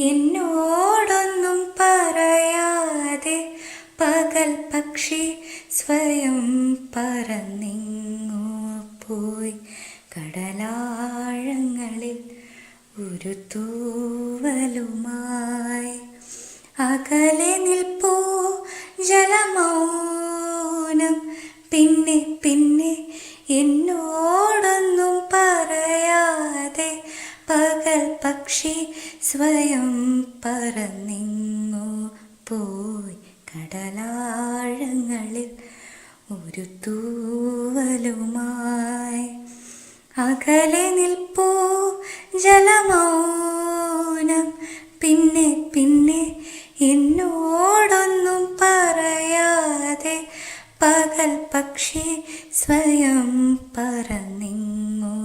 എന്നോടൊന്നും പറയാതെ പകൽ പക്ഷി സ്വയം പറന്നിങ്ങു പോയി. കടലാഴങ്ങളിൽ ഒരു തൂവലുമായി അകലെ നിൽപ്പൂ ജലമൗനം. പിന്നെ പിന്നെ എന്നോടൊന്നും പറയാതെ പകൽ പക്ഷി സ്വയം പറന്നിങ്ങു പോയി. കടലാഴങ്ങളിൽ ഒരു തൂവലുമായി അകലെ നിൽപ്പൂ ജലമൗനം. പിന്നെ പിന്നെ എന്നോടൊന്നും പറയാതെ പകൽ പക്ഷി സ്വയം പറന്നിങ്ങു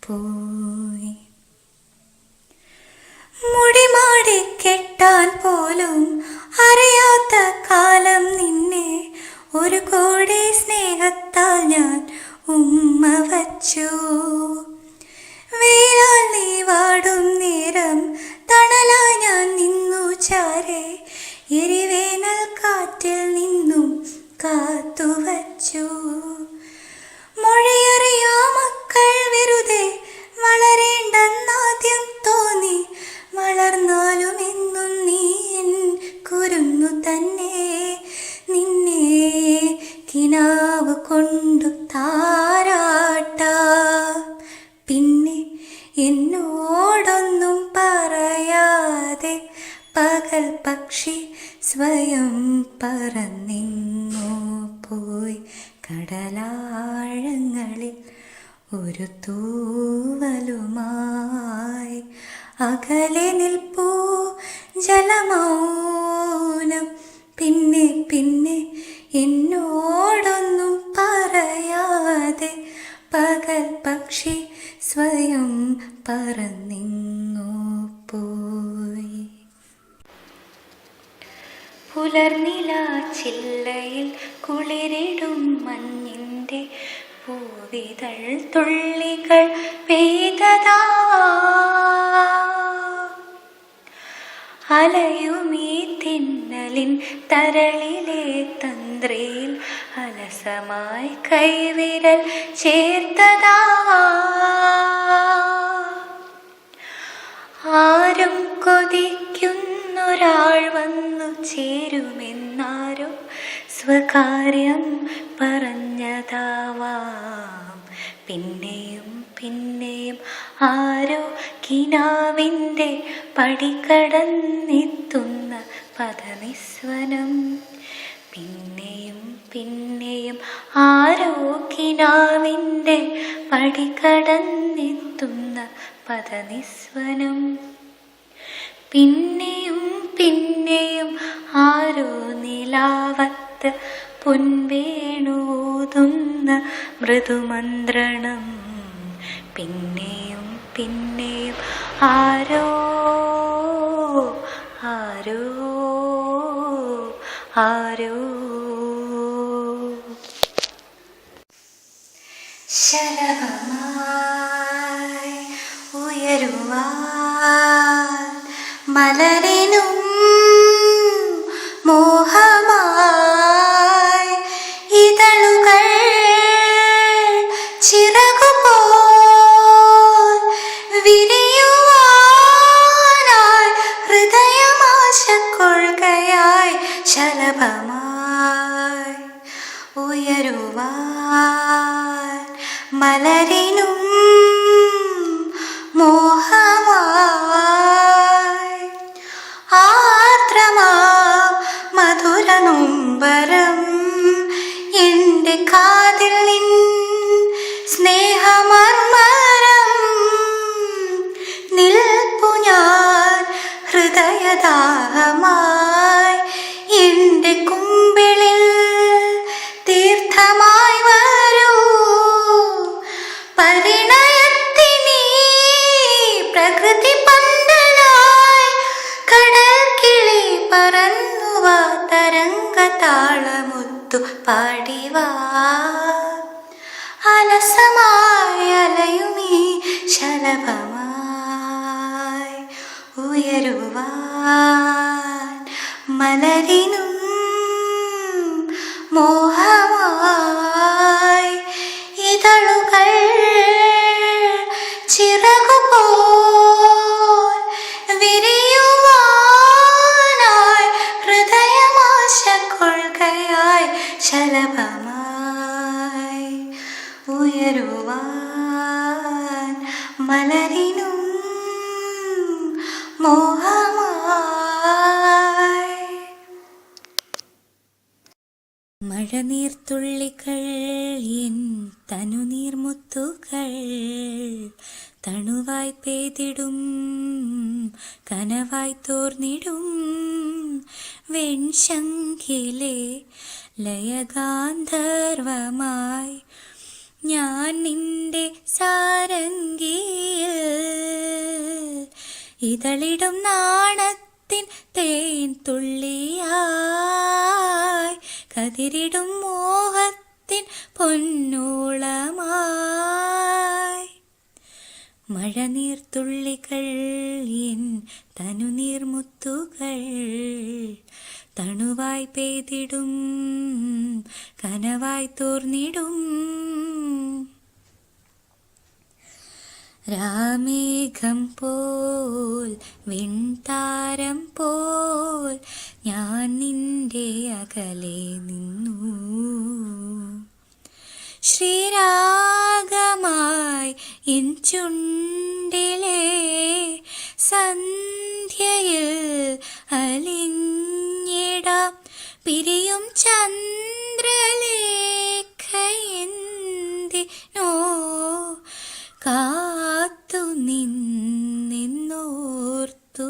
പോയി. മുടിമാടി കെട്ടാൻ പോലും അറിയാത്ത കാലം നിന്നെ ഒരു കോടി സ്നേഹത്താൽ ഞാൻ ഉമ്മ വച്ചു. വേരാൽ നീ വാടും നേരം തണലായി ഞാൻ നിന്നു ചാരെ. എരിവേനൽ കാറ്റിൽ നിന്നും കാത്തുവച്ചു. മൊഴിയറിയാ മക്കൾ വെറുതെ വളരേണ്ടെന്നാദ്യം തോന്നി. വളർന്നാലും എന്നും നീ എൻ കുരുന്നു തന്നെ. നിന്നെ കിനാവ് കൊണ്ടു താരാട്ടാം. പിന്നെ എന്നോടൊന്നും പറയാതെ പകൽ പക്ഷി സ്വയം പറന്നിങ്ങു പോയി. കടലാഴങ്ങളിൽ ഒരു തൂവലുമായി അകലെ നിൽപ്പൂ ജലമൗനം. പിന്നെ പിന്നെ എന്നോടൊന്നും പറയാതെ പകൽ പക്ഷി സ്വയം പറന്നിങ്ങു പോയി. പുലർനില ചില്ലയിൽ കുളിരിടും മഞ്ഞിൻ്റെ പൂവിതൾ തുള്ളികൾ പെയ്തതാ. അലയുമീ തിന്നലിൻ തരളിലെ തന്ത്രയിൽ അലസമായി കൈവിരൽ ചേർത്തതാ. ആരും കൊതിക്കുന്നൊരാൾ വന്നു ചേരുമെന്നാരോ സ്വകാര്യം പറഞ്ഞതാവാം. പിന്നെയും പിന്നെയും ആരോ കിനാവിൻ്റെ പടികടന്നെത്തുന്ന പദനിസ്വനം. പിന്നെയും പിന്നെയും ആരോ കിനാവിൻ്റെ പടികടന്നെത്തുന്ന പദനിസ്വനം. പിന്നെയും പിന്നെയും ആരോ നിലാവത്ത് പൊൻവേണൂതുന്ന മൃദുമന്ത്രണം. പിന്നെയും പിന്നെയും ആരോ ആരോ ആരോ. ശലഭമായി ഉയരുവാൻ മലരിനും മോഹമായി ഇതളുകൾ ചിറകുപോൽ വിരിയുവാനായി ഹൃദയമാശക്കൊള്ളുകയായി ശലഭമായി ഉയരുവാൻ മലരിനും മോഹമായി ആർദ്രമാം മധുര നൊമ്പരം എൻ്റെ കാതിൽ നിൻ സ്നേഹമർമരം. നിൽപ്പു ഞാൻ ഹൃദയദാഹമായി എൻ്റെ കുമ്പിളിൽ തീർത്ഥമായി വരൂ. പരിണയത്തിനീ പ്രകൃതി പന്തലായി കടൽ കിളി പറന്നുവാ. തരംഗ താളമുത്തു പാടിവാ. അലസമായി അലയുമീ ശലഭമായി ഉയരൂ. മലരിനും മോഹമായി ഇതളുകൾ ചിറകുപോൽ വിരിയുവാനായി ഹൃദയമാശ കൊള്ളുകയായി ശലഭമായി ഉയരുവാൻ മലരിനും മോഹമായി. മഴനീർത്തുള്ളികൾ എൻ തനുനീർമുത്തുകൾ തണുവായി പെയ്തിടും കനവായി തോർന്നിടും വെൺശങ്കിലെ ലയഗാന്ധർവമായി ഞാൻ നിന്റെ സാരംഗിയിൽ ഇതളിടും നാണത്തിൻ തേൻ തുള്ളിയായി കതിരിടും മോഹത്തിൻ പൊന്നോളമായി. മഴനീർത്തുള്ളികൾ എൻ തനുനീർമുത്തുകൾ തണുവായി പെയ്തിടും കനവായി തോർന്നിടും രാമേഘം പോൽ വെൺതാരം പോൽ ഞാൻ നിന്റെ അകലെ നിന്നു ശ്രീരാഗമായി എൻ ചുണ്ടിലെ സന്ധ്യയിൽ അലിഞ്ഞിടാം പിരിയും ചന്ദ്രലേഖയെന്തിനോ കാത്തു നിന്നോർത്തു.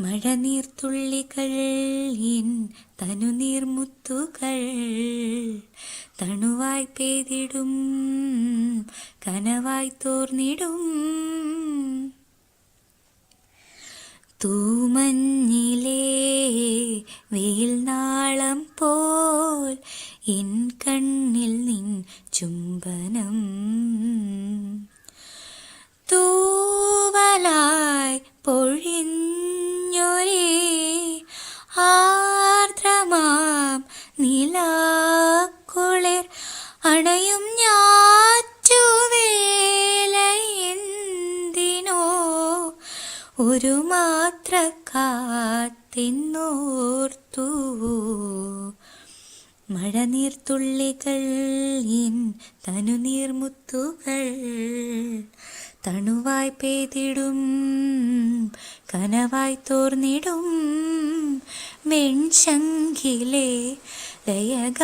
മഴനീർത്തുള്ളികൾ എൻ തനുനീർമുത്തുകൾ തണുവായി പെയ്തിടും കനവായി തോർന്നിടും തൂമഞ്ഞിലേ വെയിൽ നാളം പോൽ എൻ കണ്ണിൽ നിൻ ചുംബനം തൂവലായി പൊഴിഞ്ഞൊരേ ആർദ്രമാം നിലാക്കുളിർ അണയും ഞാറ്റുവേലയെന്തിനോ ഒരു മാത്ര കാത്തിന്നോർത്തു. മഴനീർത്തുള്ളികൾ എൻ തനുനീർമുത്തുകൾ തണുവായി പെയ്തിടും കനവായി തോർന്നിടും വെൺശങ്കിലെ ലയഗാന്ധർവമായി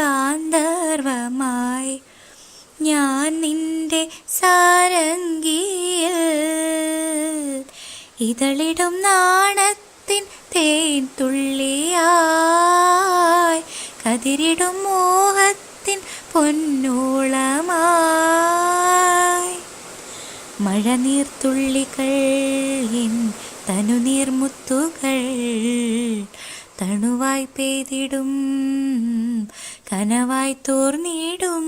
ഞാൻ നിന്റെ സാരംഗിയിൽ ഇതളിടും നാണത്തിൻ തേൻ തുള്ളിയായി കതിരിടും മോഹത്തിൻ പൊന്നോളമായി. മഴനീർത്തുള്ളികൾ എൻ തനുനീർമുത്തുകൾ തണുവായി പെയ്തിടും കനവായി തോർന്നിടും